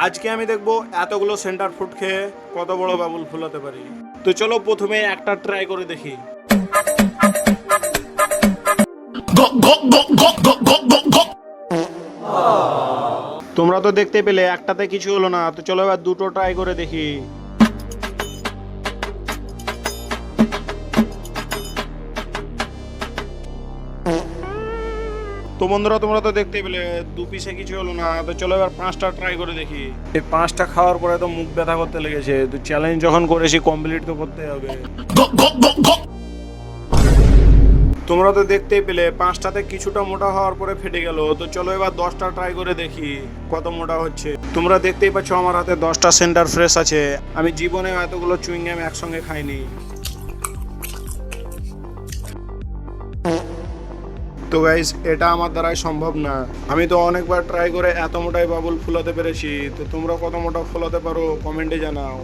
আজকে আমি দেখবো এতগুলো সেন্টার ফুড খেয়ে কত বড় বাবুল ফুলাতে পারি। তো চলো প্রথমে একটা ট্রাই করে দেখি। তোমরা তো দেখতে পেলে একটাতে কিছু হলো না, তো চলো এবার দুটো ট্রাই করে দেখি। তো বন্ধুরা তোমরা তো দেখতে পেলে দু পিসে কিছু হলো না, তো চলো এবার পাঁচটা ট্রাই করে দেখি। এই পাঁচটা খাওয়ার পরে তো মুখ ব্যথা করতে লেগেছে, তো চ্যালেঞ্জ যখন করেছি কমপ্লিট তো করতে হবে। তোমরা তো দেখতেই পেলে পাঁচটাতে কিছুটা মোটা হওয়ার পরে ফেটে গেল, তো চলো এবার 10টা ট্রাই করে দেখি কত মোটা হচ্ছে। তোমরা দেখতেই পাচ্ছ আমার হাতে 10টা সেন্টার ফ্রেশ আছে। আমি জীবনে এতগুলো চুইংগাম একসঙ্গে খাইনি। তো গাইস এটা আমার দ্বারাই সম্ভব না। আমি তো অনেকবার ট্রাই করে এত মোটাই বাবুল ফুলাতে পেরেছি, তো তোমরা কত মোটা ফুলাতে পারো কমেন্টে জানাও।